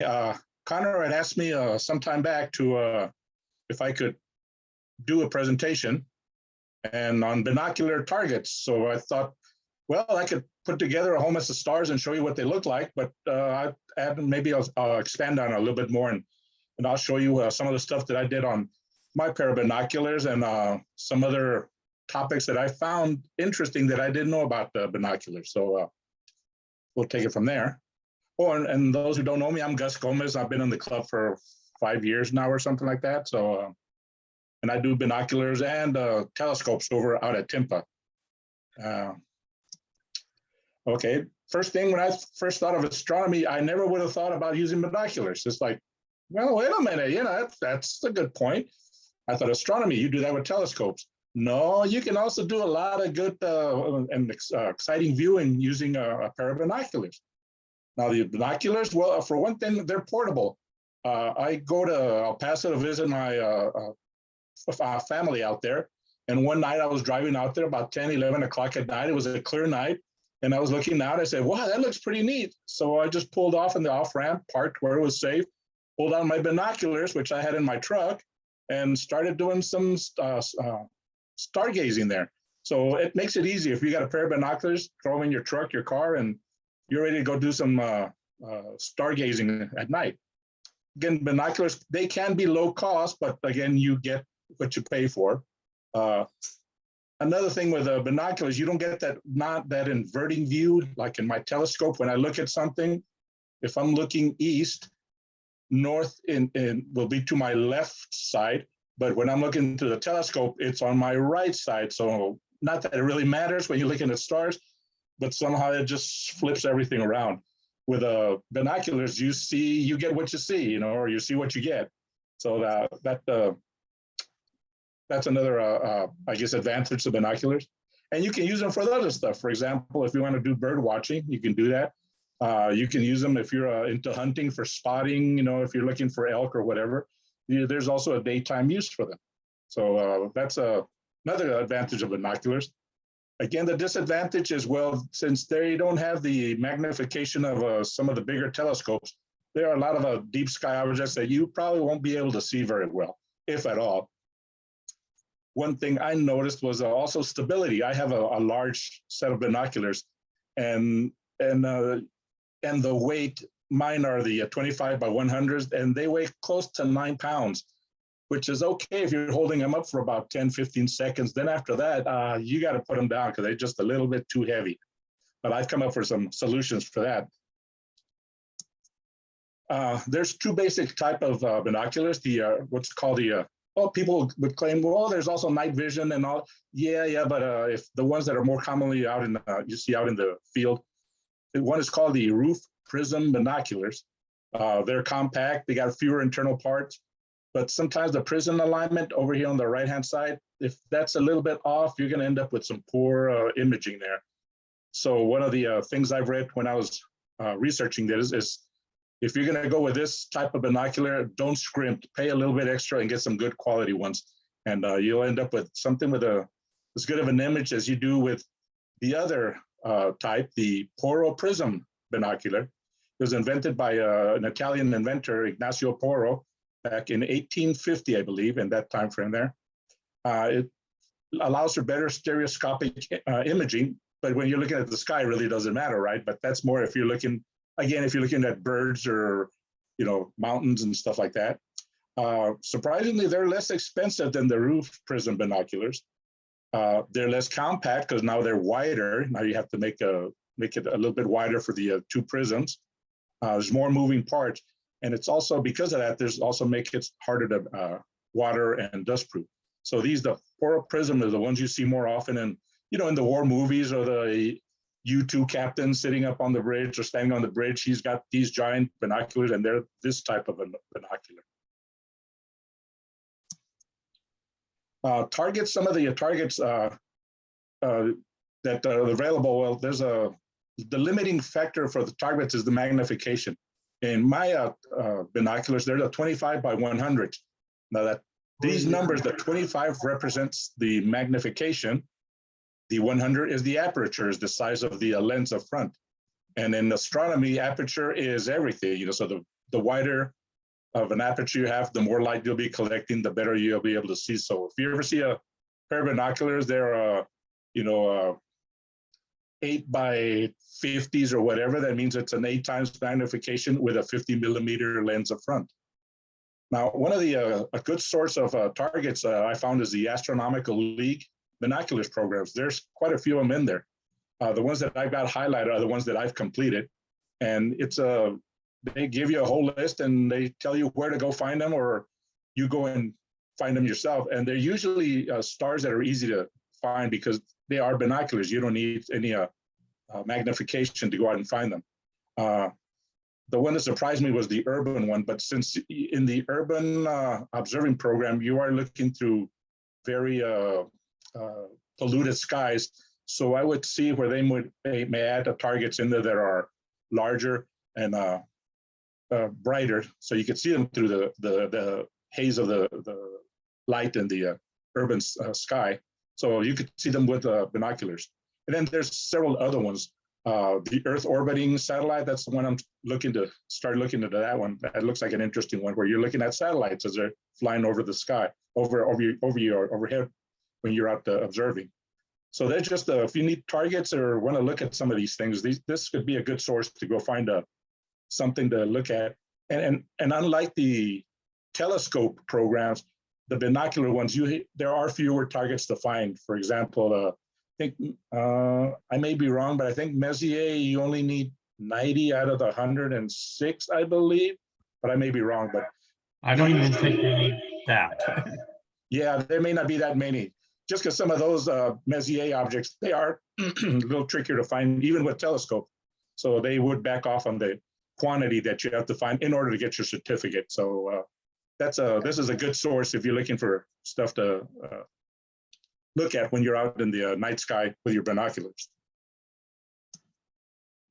Connor had asked me some time back to if I could do a presentation and on binocular targets. So I thought, well, I could put together a whole mess of stars and show you what they look like, but maybe I'll expand on it a little bit more, and I'll show you some of the stuff that I did on my pair of binoculars and some other topics that I found interesting that I didn't know about the binoculars. So we'll take it from there. Oh, and those who don't know me, I'm Gus Gomez. I've been in the club for 5 years now or something like that. So, and I do binoculars and telescopes out at Timpa. Okay, first thing, when I first thought of astronomy, I never would have thought about using binoculars. It's like, well, wait a minute, you know, that's a good point. I thought astronomy, you do that with telescopes. No, you can also do a lot of good and exciting viewing using a pair of binoculars. Now the binoculars, well, for one thing, they're portable. I go to El Paso to visit my family out there. And one night I was driving out there about 10, 11 o'clock at night. It was a clear night. And I was looking out, I said, wow, that looks pretty neat. So I just pulled off in the off-ramp, parked where it was safe, pulled out my binoculars, which I had in my truck, and started doing some stargazing there. So it makes it easy. If you got a pair of binoculars, throw them in your truck, your car, and you're ready to go do some stargazing at night. Again, binoculars, they can be low cost, but again, you get what you pay for. Another thing with binoculars, you don't get not that inverting view, like in my telescope. When I look at something, if I'm looking east, north will be to my left side, but when I'm looking through the telescope, it's on my right side. So not that it really matters when you're looking at stars, but somehow it just flips everything around. With binoculars, you get what you see, you know, or you see what you get. So that's another, I guess, advantage of binoculars. And you can use them for other stuff. For example, if you want to do bird watching, you can do that. You can use them if you're into hunting for spotting, you know, if you're looking for elk or whatever. There's also a daytime use for them. So that's another advantage of binoculars. Again, the disadvantage is, well, since they don't have the magnification of some of the bigger telescopes, there are a lot of deep sky objects that you probably won't be able to see very well, if at all. One thing I noticed was also stability. I have a large set of binoculars, and the weight, mine are the 25 by 100s, and they weigh close to 9 pounds, which is okay if you're holding them up for about 10, 15 seconds. Then after that, you got to put them down because they're just a little bit too heavy. But I've come up with some solutions for that. There's two basic type of binoculars. What's called the well, people would claim, well, there's also night vision and all. Yeah, but if the ones that are more commonly out in you see out in the field, one is called the roof prism binoculars. They're compact. They got fewer internal parts, but sometimes the prism alignment over here on the right-hand side, if that's a little bit off, you're going to end up with some poor imaging there. So one of the things I've read when I was researching this is if you're going to go with this type of binocular, don't scrimp, pay a little bit extra and get some good quality ones. And you'll end up with something with as good of an image as you do with the other type, the Porro prism binocular. It was invented by an Italian inventor, Ignacio Porro, back in 1850, I believe, in that time frame there. It allows for better stereoscopic imaging, but when you're looking at the sky, it really doesn't matter, right? But that's more if you're looking, again, if you're looking at birds or, you know, mountains and stuff like that. Surprisingly, they're less expensive than the roof prism binoculars. They're less compact because now they're wider. Now you have to make it a little bit wider for the two prisms. There's more moving parts. And it's also, because of that, there's also make it harder to water and dust proof. So the Porro prism are the ones you see more often in, you know, in the war movies, or the U-2 captain sitting up on the bridge or standing on the bridge. He's got these giant binoculars, and they're this type of a binocular. Targets, some of the targets that are available, well, the limiting factor for the targets is the magnification. In my binoculars, they're the 25 by 100. Now these numbers, the 25 represents the magnification. The 100 is the aperture, is the size of the lens up front. And in astronomy, aperture is everything, you know, so the wider of an aperture you have, the more light you'll be collecting, the better you'll be able to see. So if you ever see a pair of binoculars, they're 8x50s or whatever, that means it's an 8 times magnification with a 50mm lens up front. Now, one of the a good source of targets I found is the Astronomical League binoculars programs. There's quite a few of them in there. The ones that I've got highlighted are the ones that I've completed, and they give you a whole list and they tell you where to go find them, or you go and find them yourself. And they're usually stars that are easy to find because they are binoculars. You don't need any magnification to go out and find them. The one that surprised me was the urban one, but since in the urban observing program, you are looking through very polluted skies. So I would see where they may add targets in there that are larger and brighter, so you could see them through the haze of the light in the urban sky. So you could see them with binoculars. And then there's several other ones. The Earth orbiting satellite, that's the one I'm looking to start looking into that one. That looks like an interesting one where you're looking at satellites as they're flying over the sky, overhead when you're out observing. So that's just if you need targets or want to look at some of these things, this could be a good source to go find something to look at. And unlike the telescope programs, the binocular ones, there are fewer targets to find. For example, I think I may be wrong, but I think Messier, you only need 90 out of the 106, I believe, but I may be wrong. But I don't even think you need that. Yeah, there may not be that many. Just because some of those Messier objects, they are a little trickier to find, even with telescope. So they would back off on the quantity that you have to find in order to get your certificate. So this is a good source if you're looking for stuff to look at when you're out in the night sky with your binoculars.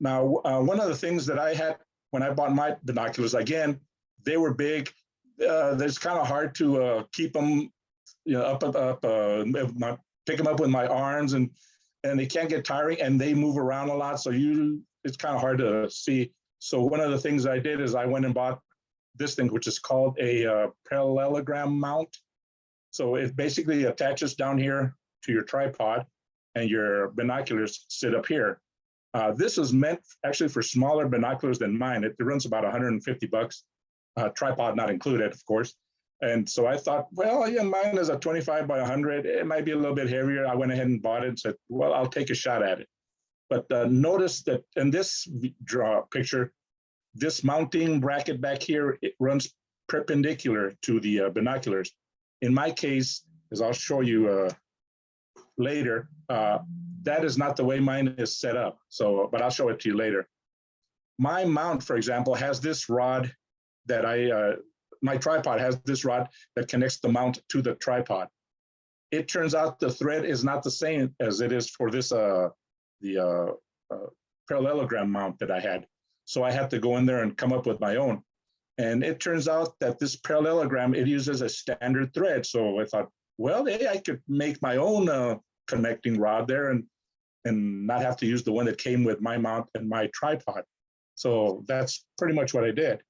Now, one of the things that I had when I bought my binoculars, again, they were big. It's kind of hard to keep them, pick them up with my arms, and they can't get tiring, and they move around a lot. So it's kind of hard to see. So one of the things I did is I went and bought this thing, which is called a parallelogram mount. So it basically attaches down here to your tripod, and your binoculars sit up here. This is meant actually for smaller binoculars than mine. It runs about $150, tripod not included, of course. And so I thought, well, yeah, mine is a 25 by 100. It might be a little bit heavier. I went ahead and bought it and said, well, I'll take a shot at it. But notice that in this picture, this mounting bracket back here, it runs perpendicular to the binoculars. In my case, as I'll show you later, that is not the way mine is set up. So, but I'll show it to you later. My mount, for example, has this rod that my tripod has this rod that connects the mount to the tripod. It turns out the thread is not the same as it is for this the parallelogram mount that I had. So I had to go in there and come up with my own. And it turns out that this parallelogram, it uses a standard thread. So I thought, well, hey, I could make my own connecting rod there and not have to use the one that came with my mount and my tripod. So that's pretty much what I did.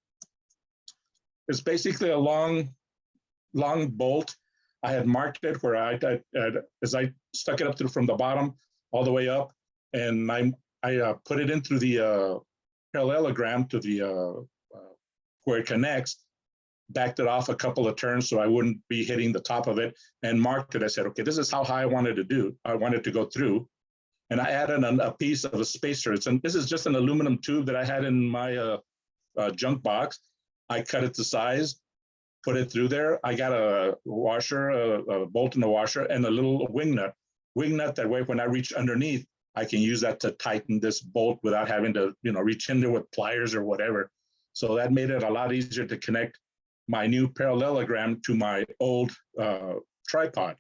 It's basically a long bolt. I had marked it where as I stuck it up from the bottom all the way up, and I put it in through the parallelogram to the where it connects, backed it off a couple of turns so I wouldn't be hitting the top of it, and marked it. I said, okay, this is how high I wanted to go through. And I added a piece of a spacer. This is just an aluminum tube that I had in my junk box. I cut it to size, put it through there. I got a washer, a bolt in the washer, and a little wing nut. That way, when I reach underneath, I can use that to tighten this bolt without having to, reach in there with pliers or whatever. So that made it a lot easier to connect my new parallelogram to my old tripod.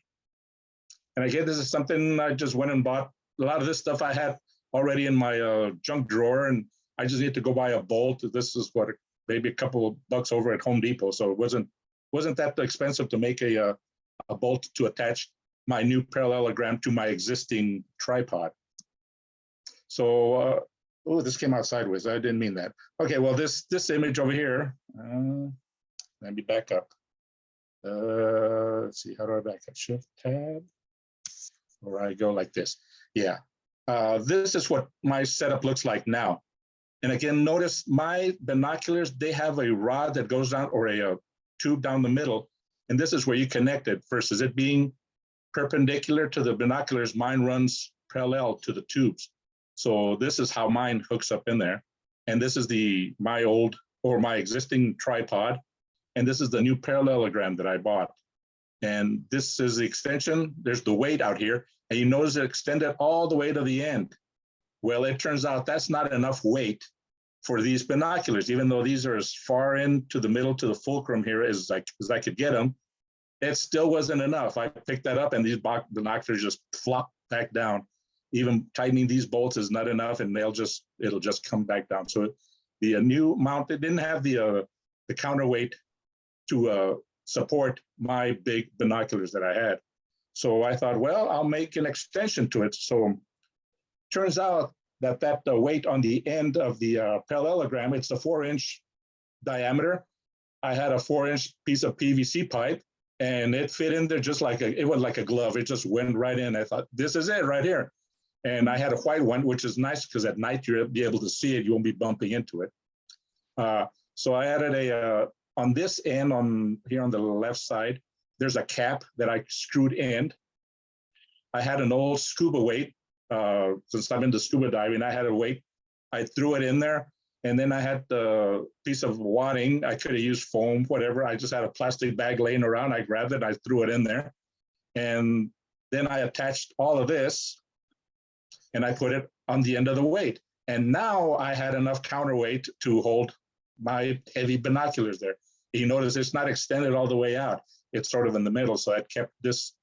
And again, this is something I just went and bought. A lot of this stuff I had already in my junk drawer, and I just need to go buy a bolt. This is what, maybe a couple of bucks over at Home Depot. So it wasn't that expensive to make a bolt to attach my new parallelogram to my existing tripod. So Oh, this came out sideways. I didn't mean that. Okay, well, this image over here, let me back up. Let's see, how do I back up? Shift tab, or I go like this. Yeah, this is what my setup looks like now. And again, notice my binoculars, they have a rod that goes down, or a tube down the middle. And this is where you connect it versus it being perpendicular to the binoculars. Mine runs parallel to the tubes. So this is how mine hooks up in there. And this is my old or my existing tripod. And this is the new parallelogram that I bought. And this is the extension. There's the weight out here. And you notice it extended all the way to the end. Well, it turns out that's not enough weight for these binoculars, even though these are as far into the middle to the fulcrum here as I could get them. It still wasn't enough. I picked that up and these binoculars just flop back down. Even tightening these bolts is not enough, and it'll just come back down. So the new mount, it didn't have the counterweight to support my big binoculars that I had. So I thought, well, I'll make an extension to it. So turns out that weight on the end of the parallelogram, it's a 4-inch diameter. I had a 4-inch piece of PVC pipe, and it fit in there just like it was like a glove. It just went right in. I thought, this is it right here. And I had a white one, which is nice because at night you'll be able to see it. You won't be bumping into it. So I added on this end, here on the left side, there's a cap that I screwed in. I had an old scuba weight. Since I'm into scuba diving, I had a weight. I threw it in there. And then I had the piece of wadding. I could have used foam, whatever. I just had a plastic bag laying around. I grabbed it, I threw it in there. And then I attached all of this and I put it on the end of the weight. And now I had enough counterweight to hold my heavy binoculars there. You notice it's not extended all the way out. It's sort of in the middle. So I kept this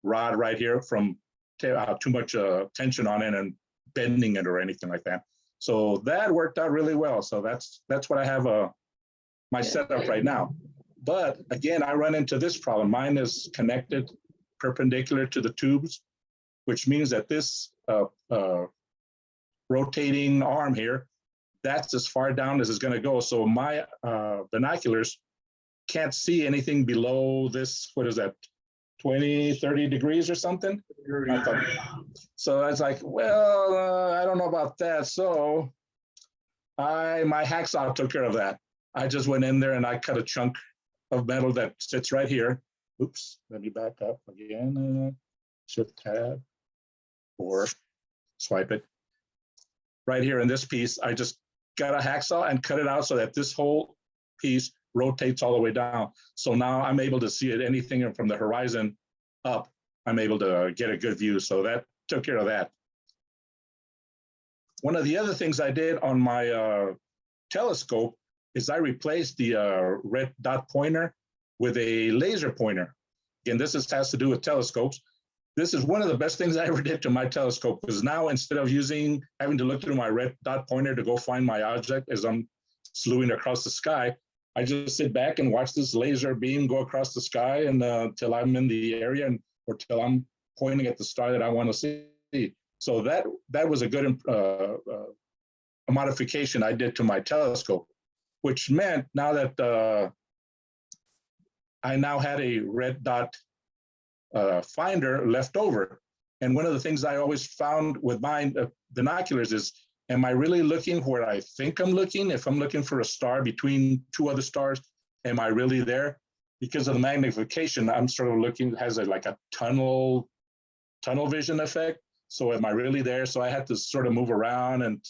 rod right here from too much tension on it and bending it or anything like that. So that worked out really well. So that's what I have my setup right now. But again, I run into this problem. Mine is connected perpendicular to the tubes, which means that this rotating arm here, that's as far down as it's going to go. So my binoculars can't see anything below this, what is that, 20, 30 degrees or something? So I was like, well, I don't know about that. So my hacksaw took care of that. I just went in there and I cut a chunk of metal that sits right here. Oops, let me back up again. Shift tab or swipe it. Right here in this piece, I just got a hacksaw and cut it out so that this whole piece rotates all the way down. So now I'm able to see it, anything from the horizon up, I'm able to get a good view. So that took care of that. One of the other things I did on my telescope is I replaced the red dot pointer with a laser pointer. Again, this has to do with telescopes. This is one of the best things I ever did to my telescope, because now instead of having to look through my red dot pointer to go find my object as I'm slewing across the sky, I just sit back and watch this laser beam go across the sky and till I'm in the area or till I'm pointing at the star that I want to see. So that was a good a modification I did to my telescope, which meant now that I now had a red dot finder left over. And one of the things I always found with my binoculars is, am I really looking where I think I'm looking? If I'm looking for a star between two other stars, am I really there? Because of the magnification, I'm sort of looking, has like a tunnel vision effect. So am I really there? So I had to sort of move around and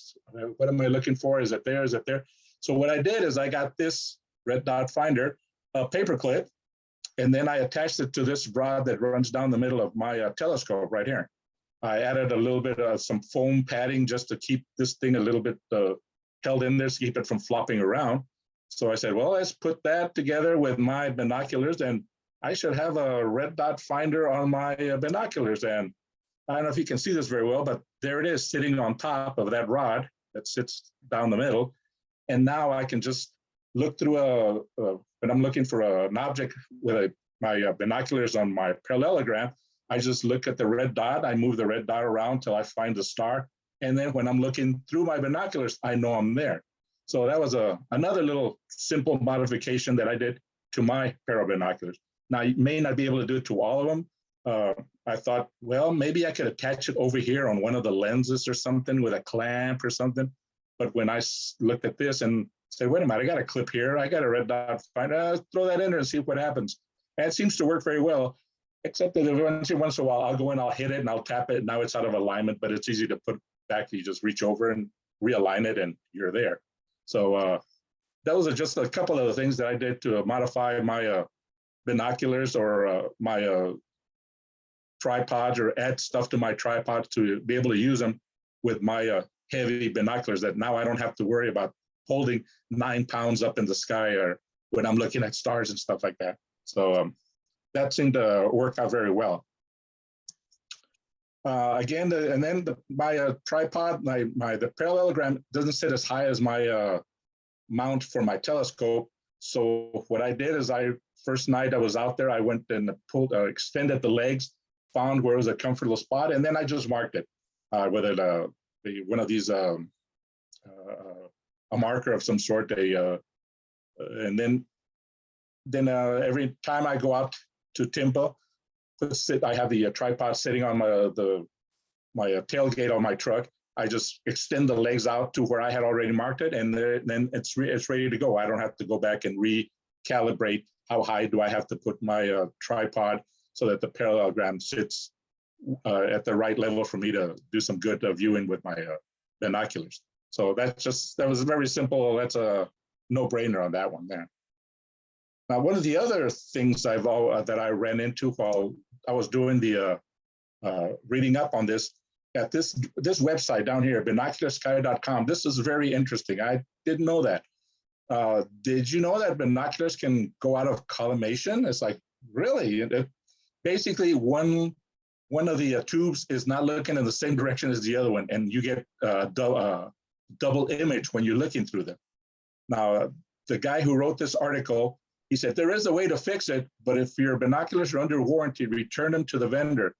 what am I looking for? Is it there? Is it there? So what I did is I got this red dot finder, a paper clip, and then I attached it to this rod that runs down the middle of my telescope right here. I added a little bit of some foam padding just to keep this thing a little bit held in there to keep it from flopping around. So I said, well, let's put that together with my binoculars and I should have a red dot finder on my binoculars. And I don't know if you can see this very well, but there it is sitting on top of that rod that sits down the middle. And now I can just look through when I'm looking for an object with my binoculars on my parallelogram, I just look at the red dot, I move the red dot around till I find the star, And then when I'm looking through my binoculars, I know I'm there. So that was another little simple modification that I did to my pair of binoculars. Now, you may not be able to do it to all of them. I thought, well, maybe I could attach it over here on one of the lenses or something with a clamp or something. But when I looked at this and said, wait a minute, I got a clip here, I got a red dot, throw that in there and see what happens. And it seems to work very well, except that once in a while, I'll go in, I'll hit it and I'll tap it. Now it's out of alignment, but it's easy to put back. You just reach over and realign it and you're there. So those are just a couple of the things that I did to modify my binoculars or my tripods, or add stuff to my tripods to be able to use them with my heavy binoculars, that now I don't have to worry about holding 9 pounds up in the sky or when I'm looking at stars and stuff like that. So that seemed to work out very well. Again, my tripod, the parallelogram doesn't sit as high as my mount for my telescope. So what I did is, first night I was out there, I went and extended the legs, found where it was a comfortable spot, and then I just marked it with one of these a marker of some sort. And then every time I go out to Timpa, I have the tripod sitting on my tailgate on my truck. I just extend the legs out to where I had already marked it, and then it's ready to go. I don't have to go back and recalibrate how high do I have to put my tripod so that the parallelogram sits at the right level for me to do some good viewing with my binoculars. So that was very simple. That's a no-brainer on that one there. Now, one of the other things that I ran into while I was doing the reading up on this, at this website down here, binocularsky.com, this is very interesting. I didn't know that. Did you know that binoculars can go out of collimation? It's like, really? Basically, one of the tubes is not looking in the same direction as the other one, and you get double image when you're looking through them. Now, the guy who wrote this article, he said, there is a way to fix it, but if your binoculars are under warranty, return them to the vendor.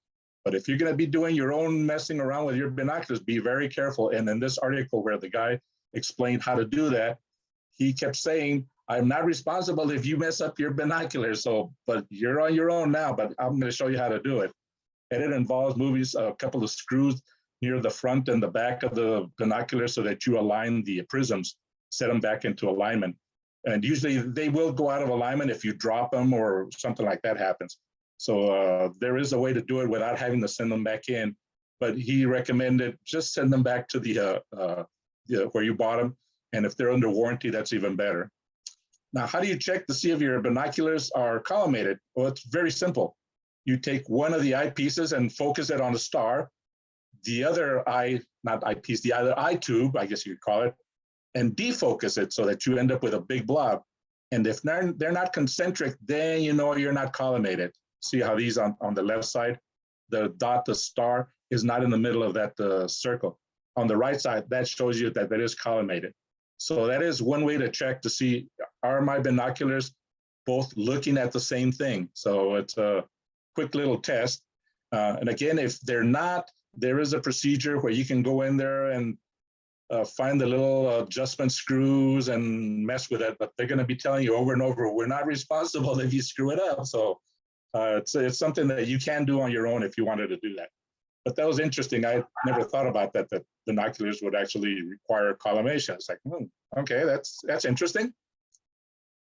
But if you're going to be doing your own messing around with your binoculars, be very careful. And in this article where the guy explained how to do that, he kept saying, I'm not responsible if you mess up your binoculars, but you're on your own now, but I'm going to show you how to do it. And it involves moving a couple of screws near the front and the back of the binoculars so that you align the prisms, set them back into alignment. And usually they will go out of alignment if you drop them or something like that happens. So there is a way to do it without having to send them back in. But he recommended just send them back to the where you bought them. And if they're under warranty, that's even better. Now, how do you check to see if your binoculars are collimated? Well, it's very simple. You take one of the eyepieces and focus it on a star. The other the other eye tube, I guess you'd call it, and defocus it so that you end up with a big blob. And if they're not concentric, then you know you're not collimated. See how these on the left side, the star is not in the middle of that circle. On the right side, that shows you that it is collimated. So that is one way to check to see, are my binoculars both looking at the same thing? So it's a quick little test. And again, if they're not, there is a procedure where you can go in there and find the little adjustment screws and mess with it, but they're going to be telling you over and over, we're not responsible if you screw it up. So it's something that you can do on your own if you wanted to do that. But that was interesting. I never thought about that binoculars would actually require collimation. It's like, okay, that's interesting.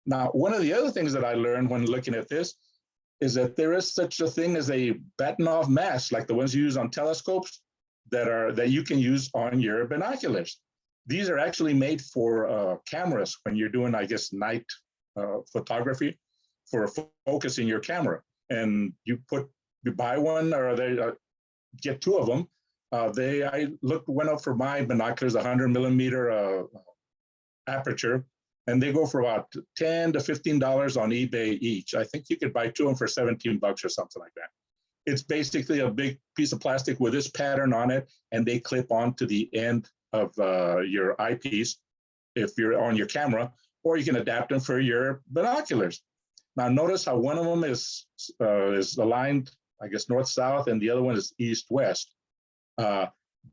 Now, one of the other things that I learned when looking at this is that there is such a thing as a Bahtinov mask, like the ones you use on telescopes, that you can use on your binoculars. These are actually made for cameras when you're doing, I guess, night photography for focusing your camera. And you buy one, or they get two of them. I went up for my binoculars, 100 millimeter aperture, and they go for about $10 to $15 on eBay each. I think you could buy two of them for 17 bucks or something like that. It's basically a big piece of plastic with this pattern on it, and they clip onto the end of your eyepiece if you're on your camera, or you can adapt them for your binoculars. Now, notice how one of them is aligned, I guess, north-south, and the other one is east-west.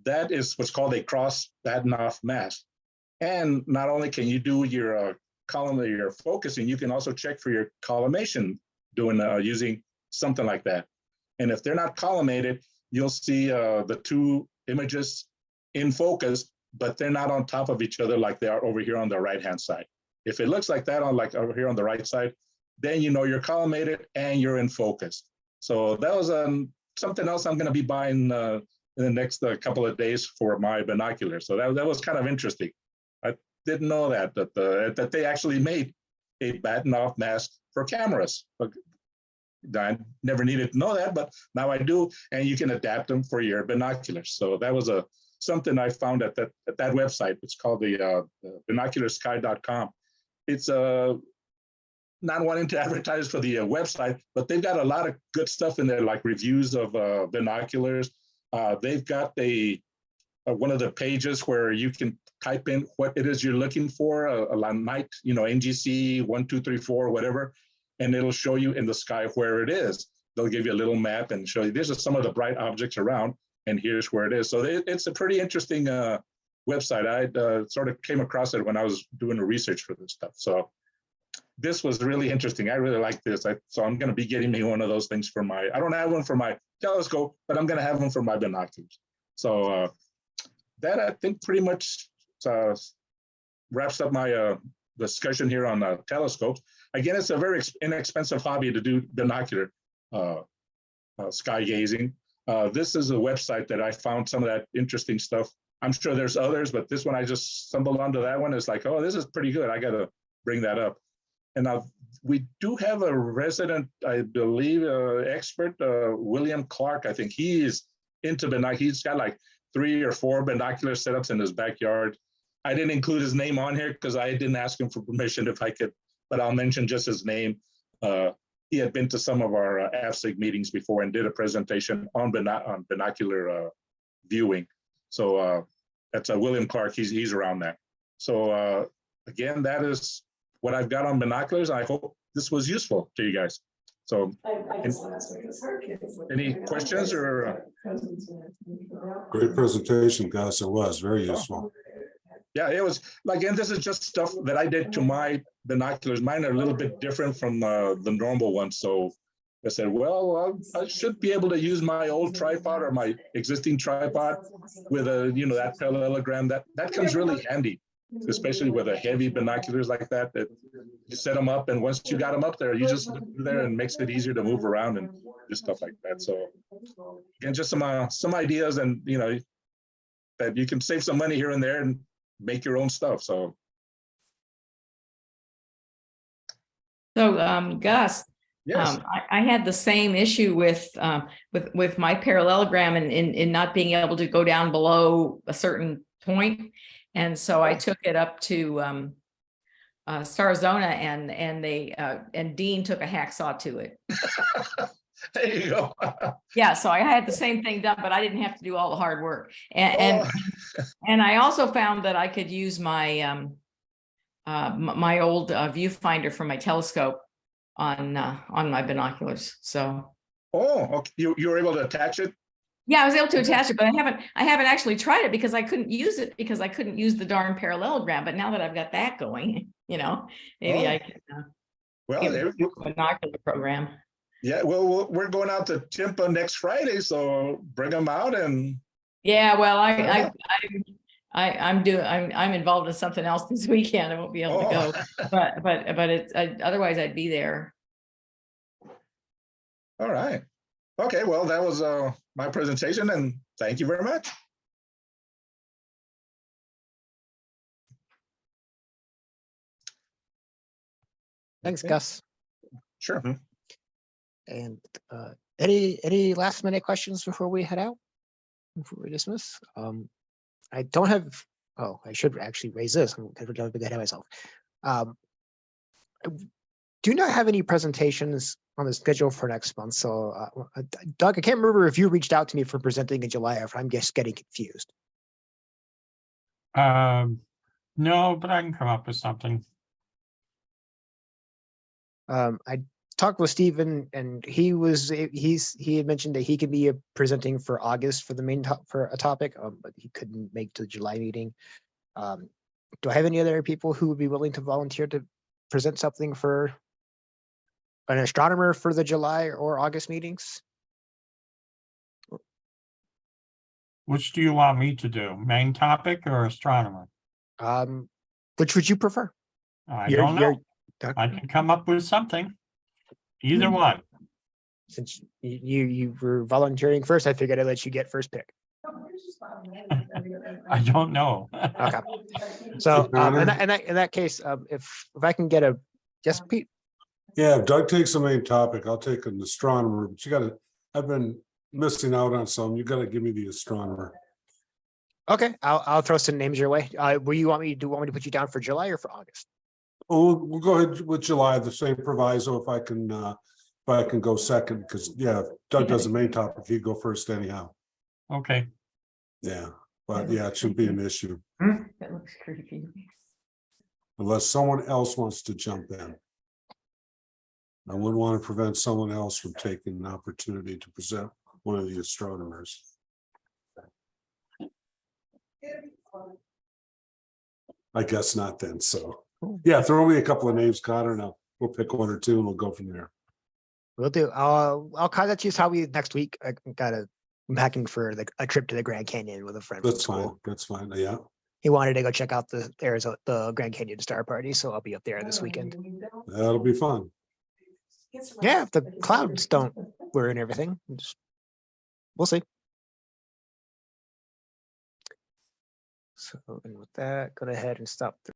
that is what's called a cross Badenoff mask. And not only can you do your column, your focusing, you can also check for your collimation doing using something like that. And if they're not collimated, you'll see the two images in focus, but they're not on top of each other like they are over here on the right-hand side. If it looks like that on like over here on the right side, then you know you're collimated and you're in focus. So that was something else I'm going to be buying in the next couple of days for my binoculars. So that was kind of interesting. I didn't know that they actually made a Badenoff mask for cameras. I never needed to know that, but now I do, and you can adapt them for your binoculars. So that was something I found at that website. It's called the binocularsky.com. It's not wanting to advertise for the website, but they've got a lot of good stuff in there, like reviews of binoculars. They've got one of the pages where you can type in what it is you're looking for, a night, NGC 1234, whatever, and it'll show you in the sky where it is. They'll give you a little map and show you these are some of the bright objects around, and here's where it is. So it's a pretty interesting website. I sort of came across it when I was doing the research for this stuff. So this was really interesting. I really like this. So I'm going to be getting me one of those things for I don't have one for my telescope, but I'm going to have one for my binoculars. So that I think pretty much wraps up my discussion here on telescopes. Again, it's a very inexpensive hobby to do binocular sky gazing. This is a website that I found some of that interesting stuff. I'm sure there's others, but this one I just stumbled onto that one. It's like, oh, this is pretty good. I got to bring that up. And now we do have a resident, I believe, expert, William Clark. I think he is into binoculars. He's got like 3 or 4 binocular setups in his backyard. I didn't include his name on here because I didn't ask him for permission if I could, but I'll mention just his name. He had been to some of our AFSig meetings before and did a presentation on binocular viewing. So that's William Clark. He's around that. So again, that is what I've got on binoculars. I hope this was useful to you guys. So any questions or? Great presentation, Gus. It was very useful. Yeah, it was. Again, this is just stuff that I did to my binoculars. Mine are a little bit different from the normal ones. So I said, well, I should be able to use my old tripod or my existing tripod with that parallelogram. That comes really handy, especially with a heavy binoculars like that you set them up, and once you got them up there, you just look through there and makes it easier to move around and do stuff like that. So again, just some ideas, and that you can save some money here and there and make your own stuff. So Gus, yes. I had the same issue with my parallelogram and in not being able to go down below a certain point. And so I took it up to Starzona, and Dean took a hacksaw to it. There you go. Yeah, so I had the same thing done, but I didn't have to do all the hard work. And I also found that I could use my my old viewfinder from my telescope on my binoculars. So. Oh, okay. You were able to attach it? Yeah, I was able to attach it, but I haven't actually tried it because I couldn't use it because I couldn't use the darn parallelogram. But now that I've got that going, maybe I can get a binocular program. Yeah, well, we're going out to Tampa next Friday, so bring them out and. Yeah, well, I'm involved in something else this weekend. I won't be able to go, but it's otherwise I'd be there. All right. Okay, well, that was my presentation, and thank you very much. Thanks, Gus. Sure. And any last minute questions before we head out? Before we dismiss? I don't have. Oh, I should actually raise this because we're going to get ahead of myself. I do not have any presentations on the schedule for next month. So, Doug, I can't remember if you reached out to me for presenting in July or if I'm just getting confused. No, but I can come up with something. I talked with Stephen and he had mentioned that he could be presenting for August for the main for a topic, but he couldn't make the July meeting. Do I have any other people who would be willing to volunteer to present something for an astronomer for the July or August meetings? Which do you want me to do? Main topic or astronomer? Which would you prefer? I You're- don't you're- know. I can come up with something. Either one. Since you were volunteering first, I figured I'd let you get first pick. I don't know. Okay. So in that case, if I can get a yes, Pete. Yeah, if Doug takes the main topic, I'll take an astronomer, but you gotta, I've been missing out on some. You gotta give me the astronomer. Okay, I'll throw some names your way. Will you want me to put you down for July or for August? Oh, we'll go ahead with July, the same proviso if I can go second, because yeah, if Doug does the main topic, he'd go first anyhow. Okay. Yeah, but yeah, it shouldn't be an issue That looks creepy. unless someone else wants to jump in. I wouldn't want to prevent someone else from taking an opportunity to present one of the astronomers. I guess not then, so. Yeah, throw me a couple of names, Connor, and we'll pick one or two and we'll go from there. Will do. I'll contact you probably next week. I'm packing for a trip to the Grand Canyon with a friend from That's fine, school. that's fine, yeah. He wanted to go check out the Grand Canyon Star Party, so I'll be up there this weekend. That'll be fun. Yeah, if the clouds don't ruin everything, we'll see. So, and with that, go ahead and stop the